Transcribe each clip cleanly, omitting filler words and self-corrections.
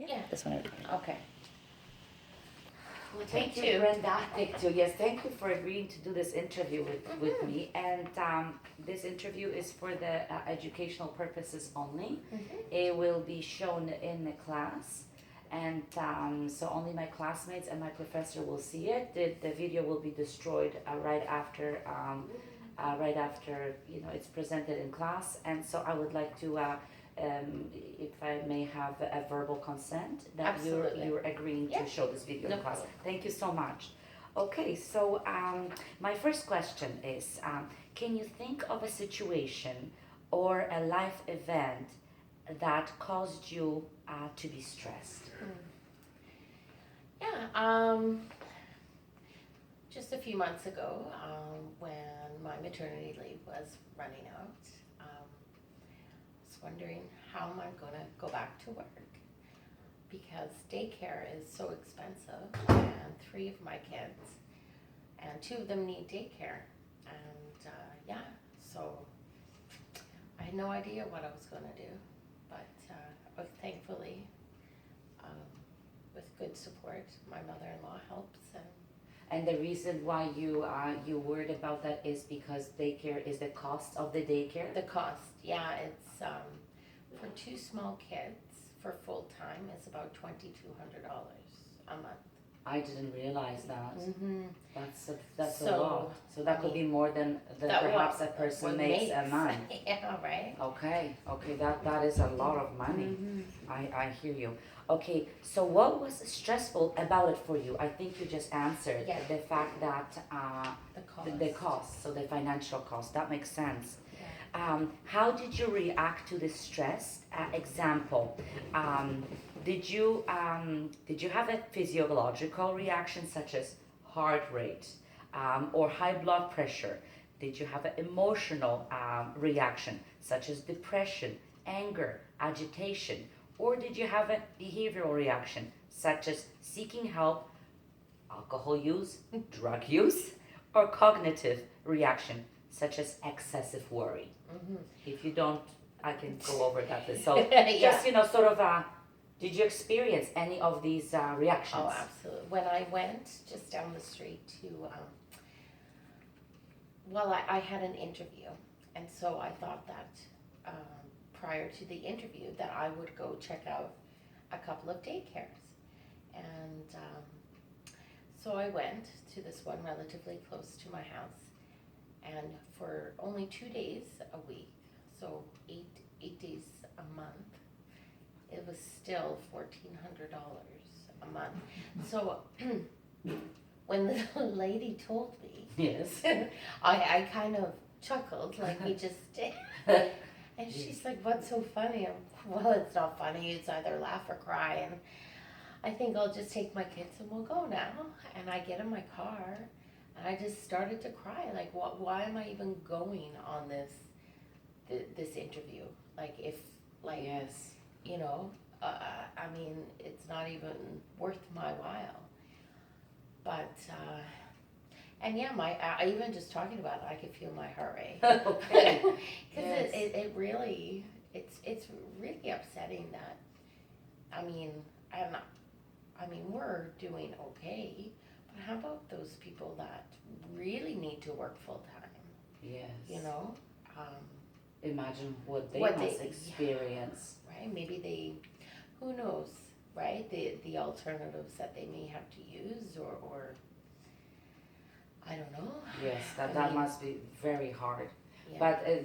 Yeah. This one. Okay. Well, Take thank you, two. Brenda. Take two. Yes, thank you for agreeing to do this interview with me. And this interview is for the educational purposes only. It will be shown in the class. And so only my classmates and my professor will see it. The video will be destroyed right after it's presented in class. And so I would like to if I may have a verbal consent that Absolutely. you're agreeing Yeah. to show this video No in class. problem. Thank you so much. Okay, so my first question is, can you think of a situation or a life event that caused you to be stressed? Yeah. Just a few months ago, when my maternity leave was running out, I was wondering how am I going to go back to work because daycare is so expensive, and 3 of my kids, and 2 of them need daycare, and so I had no idea what I was going to do, but thankfully, with good support, my mother-in-law helps, And the reason why you worried about that is because daycare is the cost of the daycare? the cost, yeah, it's for 2 small kids for full time is about $2,200 a month. I didn't realize that. Mm-hmm. That's a So, lot. So that I could be mean, more than that perhaps a what person makes a month. Yeah, right. Okay, that is a lot of money. Mm-hmm. I hear you. Okay, so what was stressful about it for you? I think you just answered Yeah. the fact that The cost. the cost, so the financial cost. That makes sense. Yeah. How did you react to the stress? Example, did you have a physiological reaction such as heart rate or high blood pressure? Did you have an emotional reaction such as depression, anger, agitation? Or did you have a behavioral reaction such as seeking help, alcohol use, drug use, or cognitive reaction such as excessive worry? Mm-hmm. If you don't, I can go over that. So Yeah. just sort of did you experience any of these reactions? Oh, absolutely. When I went just down the street to, I had an interview, and so I thought that prior to the interview that I would go check out a couple of daycares. And so I went to this one relatively close to my house, and for only 2 days a week, so eight days a month, it was still $1,400 a month. So when the lady told me, Yes. I kind of chuckled like we just did. And she's like, "What's so funny?" Well, it's not funny. It's either laugh or cry. And I think I'll just take my kids and we'll go now. And I get in my car and I just started to cry. Like, why am I even going on this interview? Like, if, like, Yes. I mean, it's not even worth my while. But, and yeah, I even just talking about it, I could feel my heart rate. Okay. Because Yes. it really, it's really upsetting that, I mean, we're doing okay, but how about those people that really need to work full time, Yes. Imagine what they What must they- experience. right? Maybe who knows, right? The alternatives that they may have to use or I don't know. Yes, I that mean, must be very hard. yeah.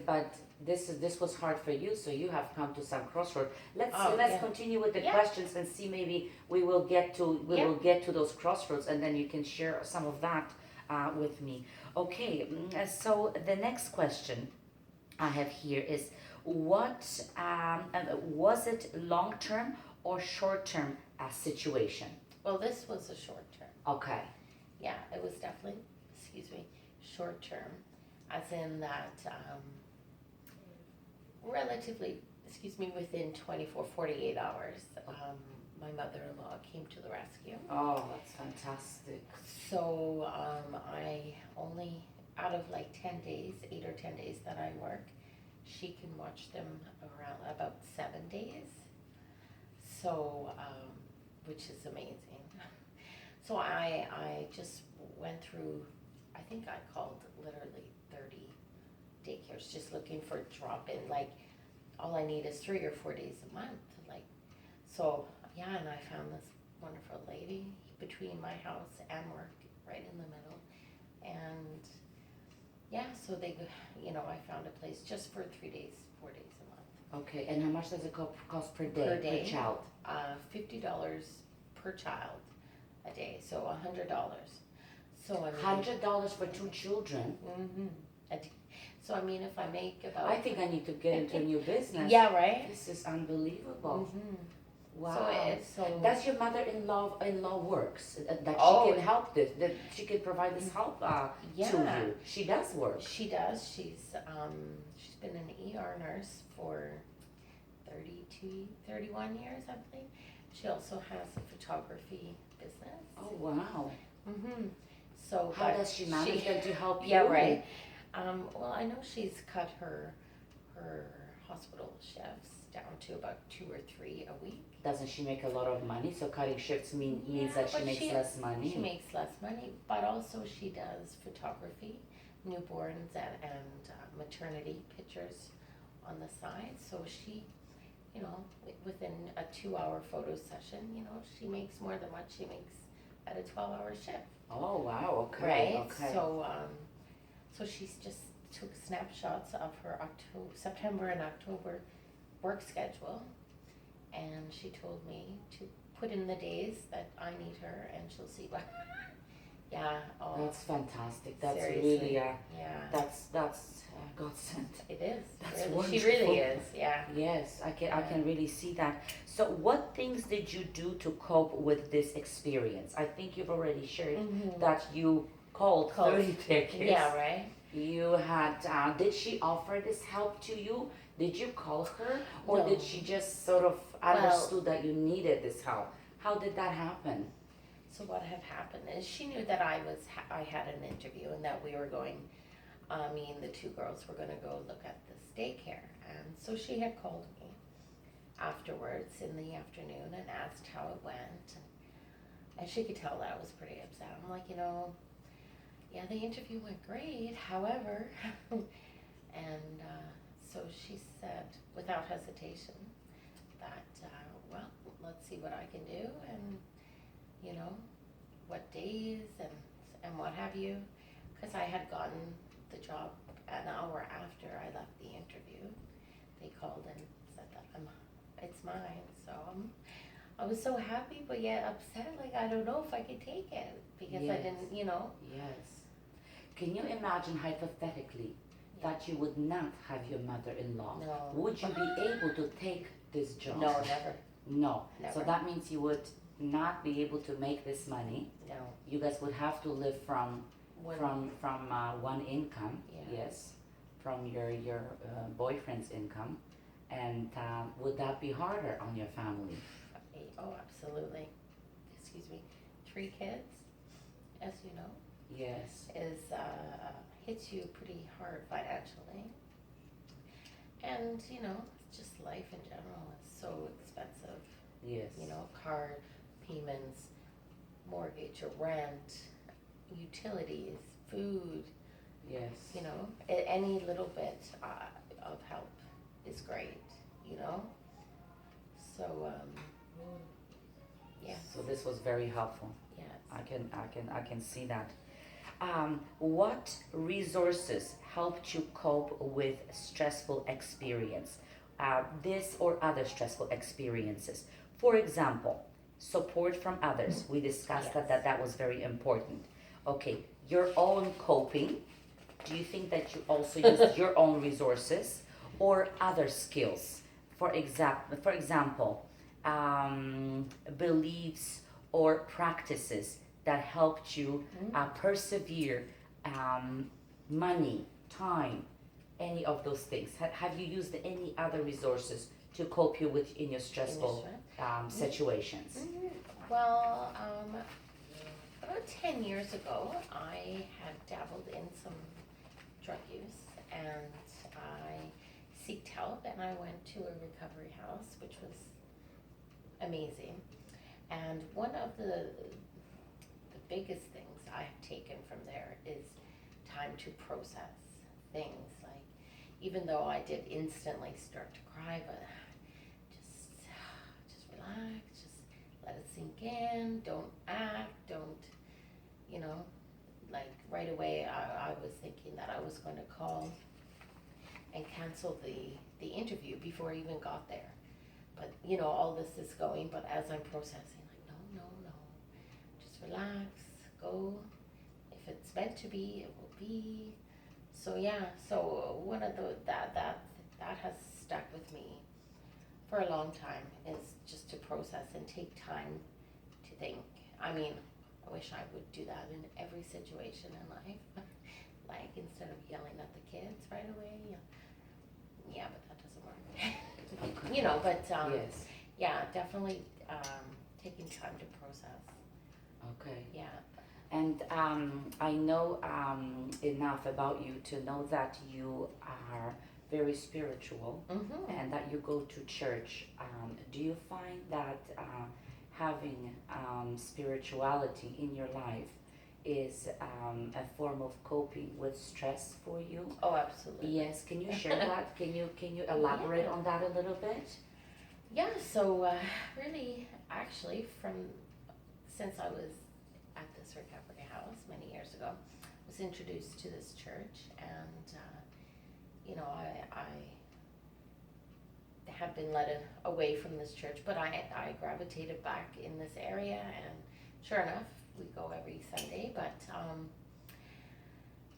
But this was hard for you, so you have come to some crossroad. Let's Yeah. continue with the Yeah. questions and see maybe we will get to those crossroads, and then you can share some of that with me. Okay, so the next question I have here is what was it long term or short term situation? Well, this was a short term. Okay. Yeah, it was definitely, short term, as in that relatively, within 48 hours, my mother-in-law came to the rescue. Oh, that's fantastic. So I only, out of like 10 days, 8 or 10 days that I work, she can watch them around about 7 days. So, which is amazing. So I just went through, I think I called literally 30 daycares just looking for drop-in, like, all I need is 3 or 4 days a month, like, so, yeah, and I found this wonderful lady between my house and work, right in the middle, and, yeah, so I found a place just for 3 days, 4 days a month. Okay, and how much does it cost per day, Per day. per child? $50 per child a day, so $100. So I mean. $100 for 2 children? So I mean, if I make about. I think I need to get into a new business. Yeah, right? This is unbelievable. Wow. So Does your mother-in-law works? That Oh. she can help this, that she can provide this help to Yeah. you? She does work. She does. She's been an ER nurse for 31 years, I think. She also has a photography business. Oh, wow. So How but does she manage them to help you? Yeah, right. Well, I know she's cut her hospital shifts down to about 2 or 3 a week. Doesn't she make a lot of money? So cutting shifts means that she but makes less money. She makes less money, but also she does photography, newborns and maternity pictures on the side. So she, within a 2-hour photo session, she makes more than what she makes at a 12-hour shift. Oh, wow, okay. Right? Okay. So she's just took snapshots of her September and October work schedule, and she told me to put in the days that I need her, and she'll see what. Yeah. Oh, That's fantastic. That's seriously. really Yeah. that's godsend. It is. That's really. wonderful. She really is. Yeah. Yes, I can really see that. So what things did you do to cope with this experience? I think you've already shared that you called 30 daycares. Yeah. Right. You had, did she offer this help to you? Did you call her? Or No. did she just sort of understood that you needed this help? How did that happen? So what had happened is she knew that I had an interview and that we were going. The 2 girls were going to go look at this daycare, and so she had called me afterwards in the afternoon and asked how it went, and she could tell that I was pretty upset. I'm like, yeah, the interview went great, however, and so she said without hesitation that, well, let's see what I can do, and what days and what have you, because I had gotten the job an hour after I left the interview. They called and said that it's mine, so I was so happy but yet upset, like I don't know if I could take it because I Yes. didn't, Yes. Can you imagine hypothetically that you would not have your mother-in-law? No. Would you be able to take this job? No, never. No. Never. So that means you would not be able to make this money. No. You guys would have to live from When- one income. Yeah. Yes, from your boyfriend's income, and would that be harder on your family? Oh, absolutely. Excuse me. 3 kids, as you know, Yes. is hits you pretty hard financially, and just life in general is so expensive. Yes. Car payments, mortgage or rent, utilities, food. Yes. Any little bit of help is great. So yes. So this was very helpful. Yes. I can see that. What resources helped you cope with stressful experience? This or other stressful experiences. For example, support from others. We discussed Yes. that was very important. Okay, your own coping. Do you think that you also used your own resources or other skills? For example, beliefs or practices that helped you persevere, money, time, any of those things. Have you used any other resources to cope you with in your stressful situations? Well, about 10 years ago, I had dabbled in some drug use, and I seeked help, and I went to a recovery house, which was amazing. And one of the biggest things I've taken from there is time to process things. Like, even though I did instantly start to cry, but just relax, just let it sink in. Don't act. Don't, you know, like right away. I was thinking that I was going to call and cancel the interview before I even got there. But all this is going. But as I'm processing, like, no, no, no, just relax. Go. If it's meant to be, it will be. So yeah. So one of that has stuck with me for a long time is just to process and take time to think. I mean, I wish I would do that in every situation in life. Like, instead of yelling at the kids right away. Yeah, but that doesn't work. But Yes. yeah, definitely taking time to process. Okay. Yeah. And I know enough about you to know that you are very spiritual Mm-hmm. and that you go to church. Do you find that having spirituality in your life is a form of coping with stress for you? Oh, absolutely. Yes. Can you share that? Can you elaborate on that a little bit? Yeah. So really, actually, since I was at this recovery house many years ago, I was introduced to this church, and I had been led away from this church, but I gravitated back in this area, and sure enough, we go every Sunday. But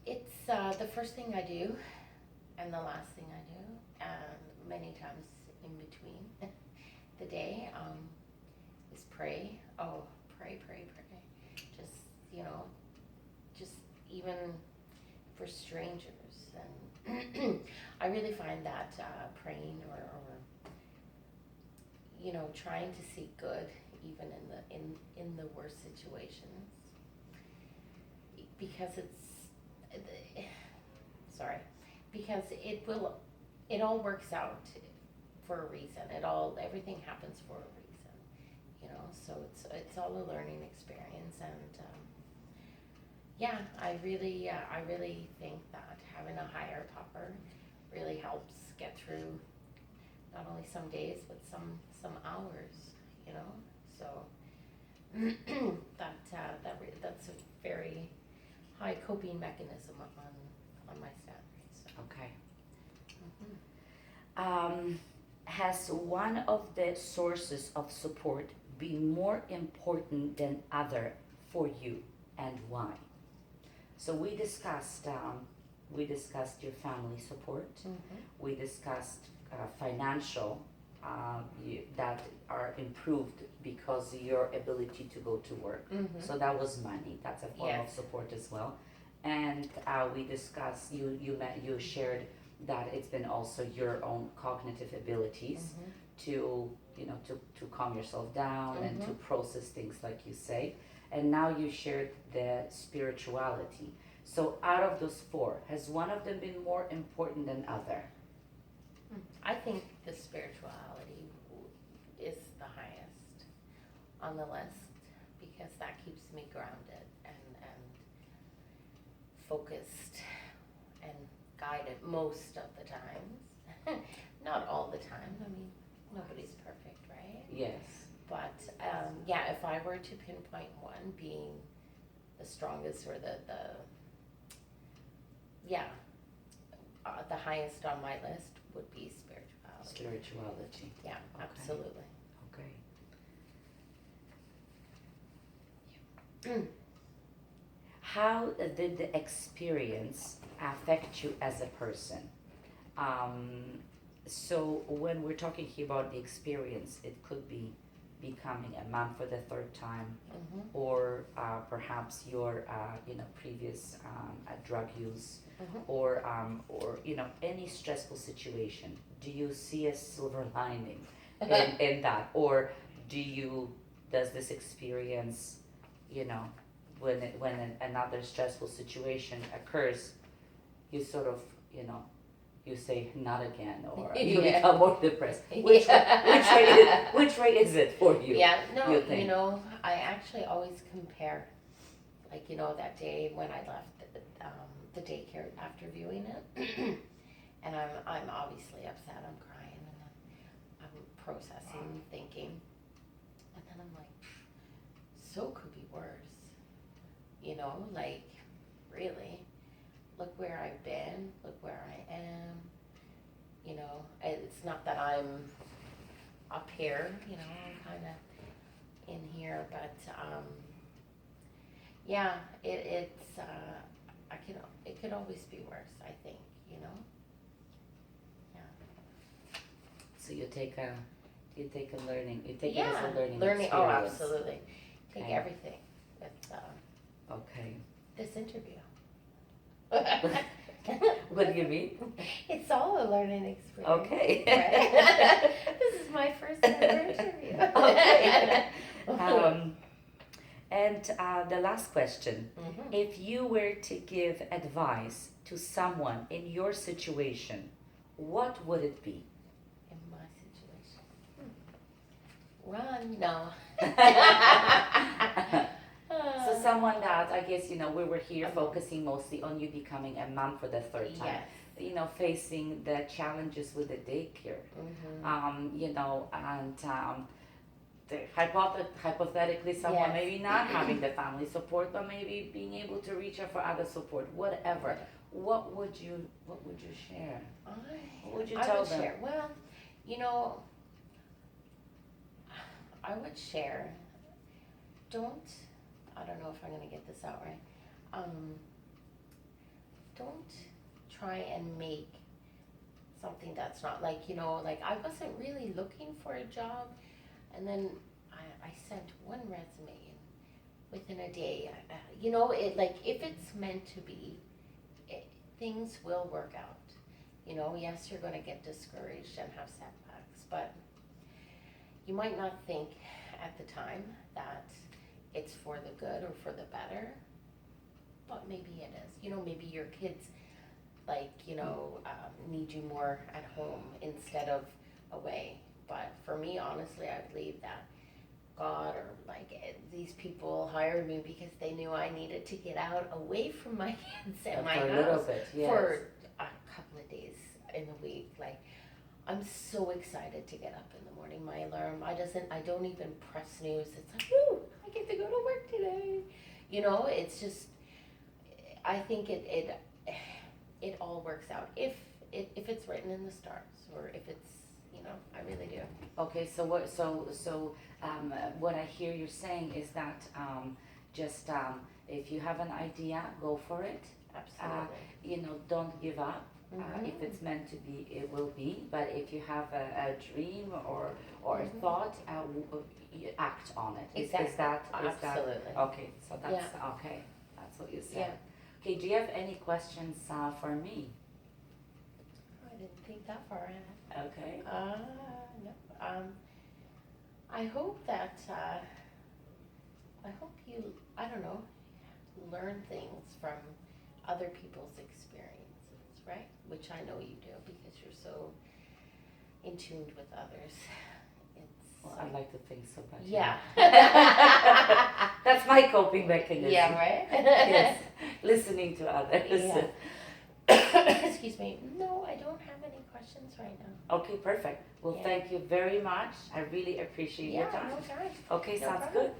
it's the first thing I do, and the last thing I do, and many times in between the day, is pray. Oh, pray, pray, pray. Just even for strangers, and I really find that praying or trying to see good even in the worst situations, because sorry, because it all works out for a reason. Everything happens for a reason. So it's all a learning experience, and yeah, I really think that having a higher power really helps get through not only some days but some hours. So that's a very high coping mechanism on my standards. Okay. Mhm. Has one of the sources of support been more important than other for you, and why? So we discussed your family support. We discussed financial that are improved because of your ability to go to work. Mhm. So that was money. That's a form of Yes. support as well. And we discussed you shared that it's been also your own cognitive abilities Mhm. to to calm yourself down and to Mhm. process things like you say. And now you shared the spirituality. So out of those four, has one of them been more important than other? I think the spirituality is the highest on the list, because that keeps me grounded and focused and guided most of the times. Not all the time. I mean, nobody's perfect, right? Yes. But yeah, if I were to pinpoint one being the strongest, or the highest on my list, would be spirituality. Spirituality. Yeah, Okay. absolutely. Okay. How did the experience affect you as a person? So when we're talking here about the experience, it could be becoming a mom for the third time, Mhm. or perhaps your previous drug use, Mhm. or any stressful situation. Do you see a silver lining in that, or does this experience, when another stressful situation occurs, you sort of you say not again, or you Yeah. become more depressed. Yeah. Which way is it for you? Yeah, no, you think? I actually always compare, like, that day when I left the daycare after viewing it, and I'm obviously upset, I'm crying, and then I'm processing, thinking, and then I'm like, so could be worse, like, really, look where I've been, look where I am, it's not that I'm up here, I'm kind of in here, but yeah, it's it could always be worse, I think, yeah. So you take a learning. You take it Yeah, as a learning learning. Oh, experience. absolutely. Take Okay. everything with Okay. this interview. What do you mean? It's all a learning experience. Okay. Right? This is my first ever interview. Okay. And the last question. Mhm. If you were to give advice to someone in your situation, what would it be? In my situation. Run, no. So someone that, I guess, we were here focusing mostly on you becoming a mom for the third time. Yes. Facing the challenges with the daycare. Mhm. And hypothetically someone Yes. maybe not having the family support, but maybe being able to reach out for other support, whatever. What would you share? What would you I tell would them? share. Well, I would share. I don't know if I'm going to get this out right. Don't try and make something that's not like, like I wasn't really looking for a job, and then I sent one resume and within a day, it like if it's meant to be, things will work out. Yes, you're going to get discouraged and have setbacks, but you might not think at the time that it's for the good or for the better, but maybe it is. Maybe your kids, like, need you more at home instead of away. But for me, honestly, I believe that God or these people hired me because they knew I needed to get out away from my kids and my for a house little bit, yes. for a couple of days in a week. Like, I'm so excited to get up in the morning. My alarm, I don't even press snooze. It's like, woo, I get to go to work today. It's just, I think it all works out if it's written in the stars, or if it's, I really do. Okay, so what I hear you saying is that if you have an idea, go for it. Absolutely. Don't give up. Mhm. If it's meant to be, it will be. But if you have a dream or a Mhm. thought, you act on it. Exactly. Is that Absolutely. okay? So that's okay. That's what you said. Yeah. Okay. Do you have any questions for me? I didn't think that far ahead. Okay. No. I hope that you, I don't know, learn things from other people's experiences, right? Which I know you do because you're so in tune with others. Well, I like to think so much. Yeah. That's my coping mechanism. Yeah, right? Yes. Listening to others. Yeah. Excuse me. No, I don't have any questions right now. Okay, perfect. Well, Yeah. thank you very much. I really appreciate your time. No time. Okay, No sounds problem. good.